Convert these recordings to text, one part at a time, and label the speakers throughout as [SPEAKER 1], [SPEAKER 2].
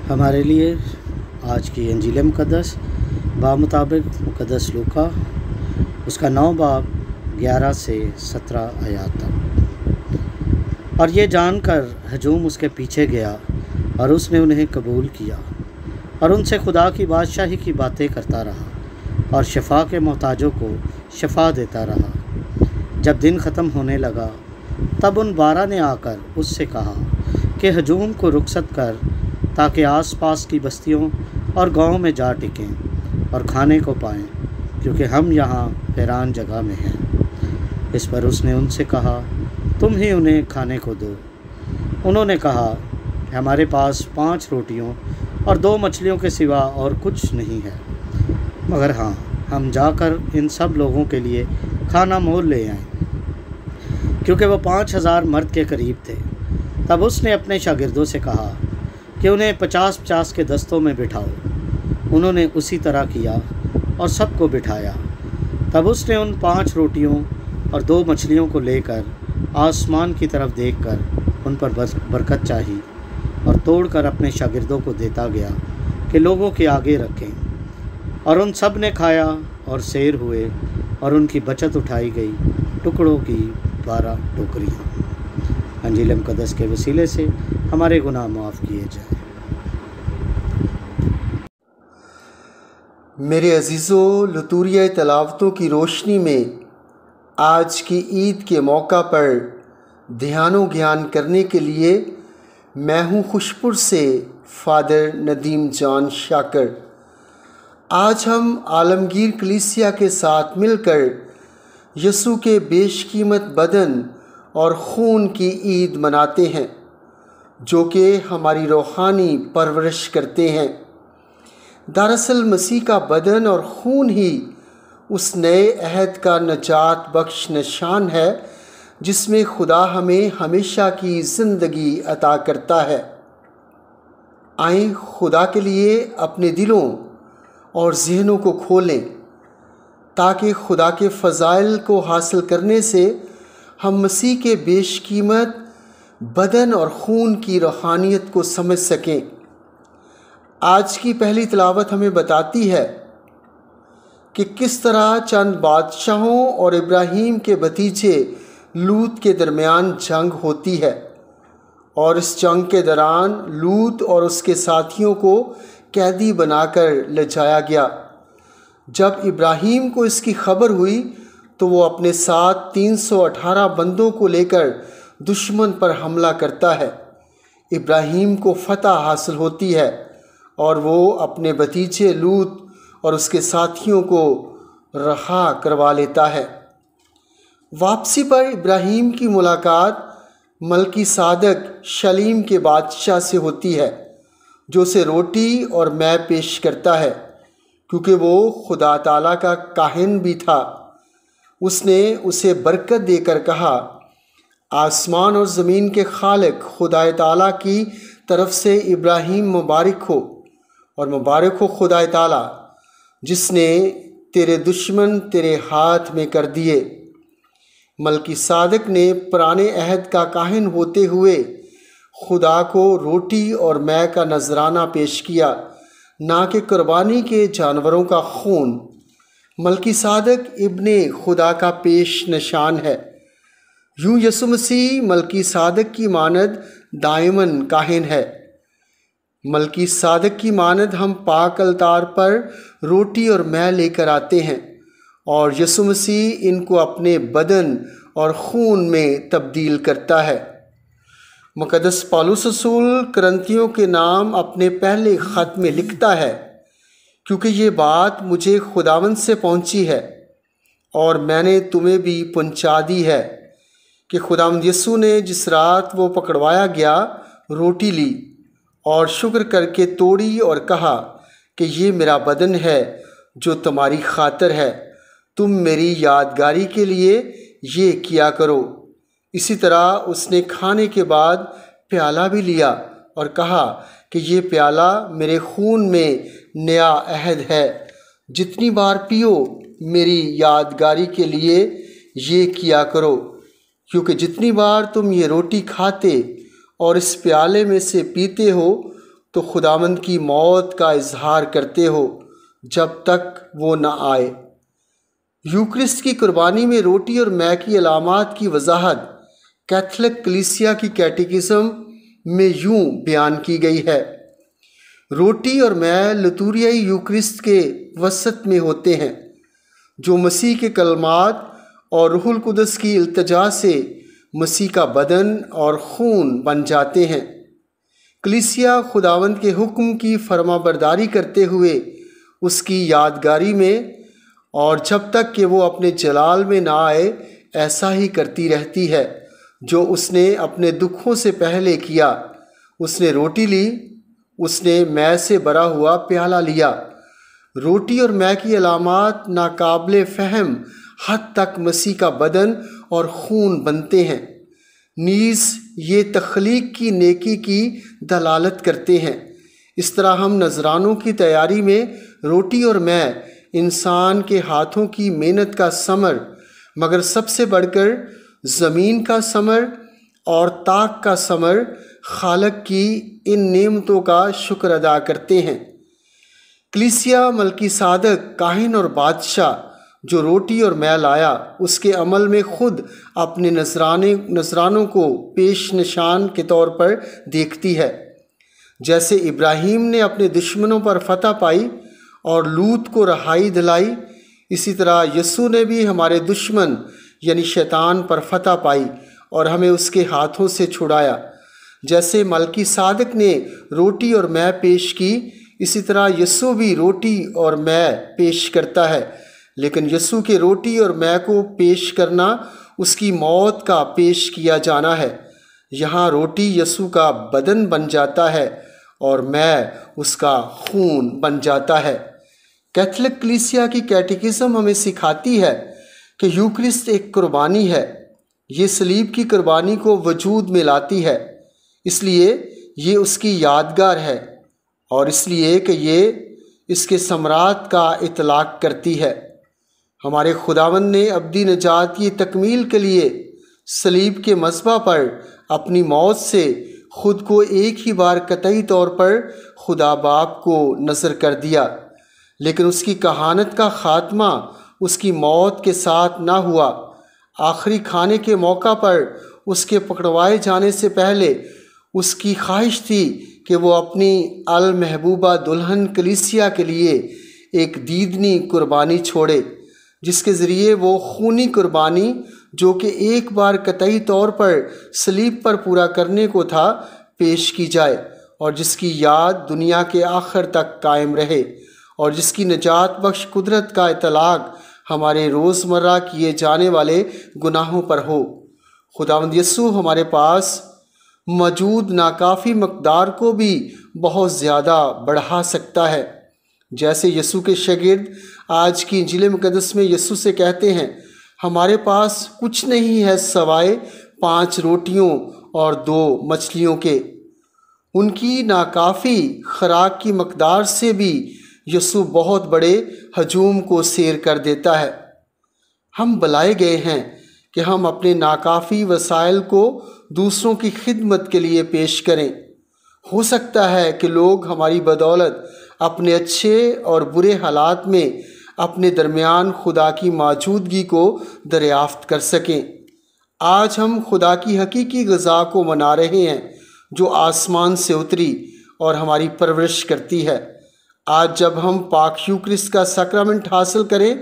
[SPEAKER 1] ہمارے لیے آج کی انجیل مقدس بمطابق مقدس لوکا اس کا 9 باب 11 سے 17 آیات تک۔ اور یہ جان کر ہجوم اس کے پیچھے گیا اور اس نے انہیں قبول کیا اور ان سے خدا کی بادشاہی کی باتیں کرتا رہا اور شفا کے محتاجوں کو شفا دیتا رہا۔ جب دن ختم ہونے لگا تب ان 12 نے آ کر اس سے کہا کہ ہجوم کو رخصت کر تاکہ آس پاس کی بستیوں اور گاؤں میں جا ٹکیں اور کھانے کو پائیں، کیونکہ ہم یہاں ویران جگہ میں ہیں۔ اس پر اس نے ان سے کہا، تم ہی انہیں کھانے کو دو۔ انہوں نے کہا کہ ہمارے پاس 5 روٹیوں اور 2 مچھلیوں کے سوا اور کچھ نہیں ہے، مگر ہاں ہم جا کر ان سب لوگوں کے لیے کھانا مول لے آئیں، کیونکہ وہ 5000 مرد کے قریب تھے۔ تب اس نے اپنے شاگردوں سے کہا کہ انہیں 50-50 کے دستوں میں بٹھاؤ۔ انہوں نے اسی طرح کیا اور سب کو بٹھایا۔ تب اس نے ان 5 روٹیوں اور 2 مچھلیوں کو لے کر آسمان کی طرف دیکھ کر ان پر برکت چاہی اور توڑ کر اپنے شاگردوں کو دیتا گیا کہ لوگوں کے آگے رکھیں، اور ان سب نے کھایا اور سیر ہوئے، اور ان کی بچت اٹھائی گئی ٹکڑوں کی 12 ٹوکریاں۔ انجیل مقدس کے وسیلے سے ہمارے گناہ معاف کیے جائیں۔
[SPEAKER 2] میرے عزیزو، لطوریہ تلاوتوں کی روشنی میں آج کی عید کے موقع پر دھیان و گیان کرنے کے لیے میں ہوں خوشپور سے فادر ندیم جان شاکر۔ آج ہم عالمگیر کلیسیا کے ساتھ مل کر یسوع کے بیش قیمت بدن اور خون کی عید مناتے ہیں، جو کہ ہماری روحانی پرورش کرتے ہیں۔ دراصل مسیح کا بدن اور خون ہی اس نئے عہد کا نجات بخش نشان ہے جس میں خدا ہمیں ہمیشہ کی زندگی عطا کرتا ہے۔ آئیں خدا کے لیے اپنے دلوں اور ذہنوں کو کھولیں تاکہ خدا کے فضائل کو حاصل کرنے سے ہم مسیح کے بیش قیمت بدن اور خون کی روحانیت کو سمجھ سکیں۔ آج کی پہلی تلاوت ہمیں بتاتی ہے کہ کس طرح چند بادشاہوں اور ابراہیم کے بھتیجے لوط کے درمیان جنگ ہوتی ہے، اور اس جنگ کے دوران لوط اور اس کے ساتھیوں کو قیدی بنا کر لے جایا گیا۔ جب ابراہیم کو اس کی خبر ہوئی تو وہ اپنے ساتھ 318 بندوں کو لے کر دشمن پر حملہ کرتا ہے۔ ابراہیم کو فتح حاصل ہوتی ہے اور وہ اپنے بھتیجے لوط اور اس کے ساتھیوں کو رہا کروا لیتا ہے۔ واپسی پر ابراہیم کی ملاقات ملکی صادق شلیم کے بادشاہ سے ہوتی ہے، جو اسے روٹی اور مے پیش کرتا ہے، کیونکہ وہ خدا تعالیٰ کا کاہن بھی تھا۔ اس نے اسے برکت دے کر کہا، آسمان اور زمین کے خالق خدا تعالیٰ کی طرف سے ابراہیم مبارک ہو، اور مبارک ہو خدا تعالیٰ جس نے تیرے دشمن تیرے ہاتھ میں کر دیے۔ ملکی صادق نے پرانے عہد کا کاہن ہوتے ہوئے خدا کو روٹی اور مے کا نذرانہ پیش کیا، نہ کہ قربانی کے جانوروں کا خون۔ ملکی صادق ابن خدا کا پیش نشان ہے۔ یوں یسوع مسیح ملکی صادق کی مانند دائماً کاہن ہے۔ ملکی صادق کی مانند ہم پاک الطار پر روٹی اور مے لے کر آتے ہیں، اور یسوع مسیح ان کو اپنے بدن اور خون میں تبدیل کرتا ہے۔ مقدس پالوس رسول کرنتھیوں کے نام اپنے پہلے خط میں لکھتا ہے، کیونکہ یہ بات مجھے خداوند سے پہنچی ہے اور میں نے تمہیں بھی پہنچا دی ہے کہ خداوند یسوع نے جس رات وہ پکڑوایا گیا روٹی لی اور شکر کر کے توڑی اور کہا کہ یہ میرا بدن ہے جو تمہاری خاطر ہے، تم میری یادگاری کے لیے یہ کیا کرو۔ اسی طرح اس نے کھانے کے بعد پیالہ بھی لیا اور کہا کہ یہ پیالہ میرے خون میں نیا عہد ہے، جتنی بار پیو میری یادگاری کے لیے یہ کیا کرو، کیونکہ جتنی بار تم یہ روٹی کھاتے اور اس پیالے میں سے پیتے ہو تو خداوند کی موت کا اظہار کرتے ہو جب تک وہ نہ آئے۔ یوکرسٹ کی قربانی میں روٹی اور مے کی علامات کی وضاحت کیتھولک کلیسیا کی کیٹیکزم میں یوں بیان کی گئی ہے: روٹی اور مے لتوریائی یوکرسٹ کے وسط میں ہوتے ہیں، جو مسیح کے کلمات اور روح القدس کی التجا سے مسیح کا بدن اور خون بن جاتے ہیں۔ کلیسیا خداوند کے حکم کی فرما برداری کرتے ہوئے اس کی یادگاری میں اور جب تک کہ وہ اپنے جلال میں نہ آئے ایسا ہی کرتی رہتی ہے جو اس نے اپنے دکھوں سے پہلے کیا۔ اس نے روٹی لی، اس نے مے سے بھرا ہوا پیالہ لیا۔ روٹی اور مے کی علامات ناقابل فہم حد تک مسیح کا بدن اور خون بنتے ہیں، نیز یہ تخلیق کی نیکی کی دلالت کرتے ہیں۔ اس طرح ہم نذرانوں کی تیاری میں روٹی اور مے انسان کے ہاتھوں کی محنت کا ثمر، مگر سب سے بڑھ کر زمین کا ثمر اور طاق کا ثمر خالق کی ان نعمتوں کا شکر ادا کرتے ہیں۔ کلیسیا ملکی صادق کاہن اور بادشاہ جو روٹی اور مے لایا، اس کے عمل میں خود اپنے نذرانوں کو پیش نشان کے طور پر دیکھتی ہے۔ جیسے ابراہیم نے اپنے دشمنوں پر فتح پائی اور لوط کو رہائی دلائی، اسی طرح یسوع نے بھی ہمارے دشمن یعنی شیطان پر فتح پائی اور ہمیں اس کے ہاتھوں سے چھڑایا۔ جیسے ملکی صادق نے روٹی اور مے پیش کی، اسی طرح یسوع بھی روٹی اور مے پیش کرتا ہے، لیکن یسوع کے روٹی اور مے کو پیش کرنا اس کی موت کا پیش کیا جانا ہے۔ یہاں روٹی یسوع کا بدن بن جاتا ہے اور مے اس کا خون بن جاتا ہے۔ کیتھولک کلیسیا کی کیٹیکزم ہمیں سکھاتی ہے کہ یوکرسٹ ایک قربانی ہے، یہ صلیب کی قربانی کو وجود میں لاتی ہے، اس لیے یہ اس کی یادگار ہے اور اس لیے کہ یہ اس کے ثمرات کا اطلاق کرتی ہے۔ ہمارے خداوند نے ابدی نجات کی تکمیل کے لیے صلیب کے مذبح پر اپنی موت سے خود کو ایک ہی بار قطعی طور پر خدا باپ کو نذر کر دیا، لیکن اس کی کہانت کا خاتمہ اس کی موت کے ساتھ نہ ہوا۔ آخری کھانے کے موقع پر اس کے پکڑوائے جانے سے پہلے اس کی خواہش تھی کہ وہ اپنی المحبوبہ دلہن کلیسیا کے لیے ایک دیدنی قربانی چھوڑے، جس کے ذریعے وہ خونی قربانی جو کہ ایک بار قطعی طور پر صلیب پر پورا کرنے کو تھا پیش کی جائے، اور جس کی یاد دنیا کے آخر تک قائم رہے، اور جس کی نجات بخش قدرت کا اطلاق ہمارے روزمرہ کیے جانے والے گناہوں پر ہو۔ خداوند یسوع ہمارے پاس موجود ناکافی مقدار کو بھی بہت زیادہ بڑھا سکتا ہے۔ جیسے یسوع کے شاگرد آج کی انجیل مقدس میں یسوع سے کہتے ہیں، ہمارے پاس کچھ نہیں ہے سوائے 5 روٹیوں اور 2 مچھلیوں کے۔ ان کی ناکافی خوراک کی مقدار سے بھی یسوع بہت بڑے ہجوم کو سیر کر دیتا ہے۔ ہم بلائے گئے ہیں کہ ہم اپنے ناکافی وسائل کو دوسروں کی خدمت کے لیے پیش کریں۔ ہو سکتا ہے کہ لوگ ہماری بدولت اپنے اچھے اور برے حالات میں اپنے درمیان خدا کی موجودگی کو دریافت کر سکیں۔ آج ہم خدا کی حقیقی غذا کو منا رہے ہیں جو آسمان سے اتری اور ہماری پرورش کرتی ہے۔ آج جب ہم پاک یوکرسٹ کا سیکرامنٹ حاصل کریں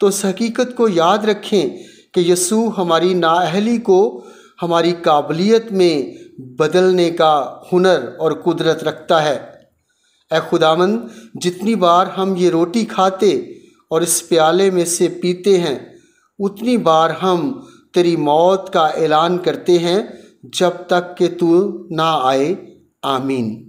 [SPEAKER 2] تو اس حقیقت کو یاد رکھیں کہ یسوع ہماری نااہلی کو ہماری قابلیت میں بدلنے کا ہنر اور قدرت رکھتا ہے۔ اے خداوند، جتنی بار ہم یہ روٹی کھاتے اور اس پیالے میں سے پیتے ہیں، اتنی بار ہم تیری موت کا اعلان کرتے ہیں جب تک کہ تو نہ آئے۔ آمین۔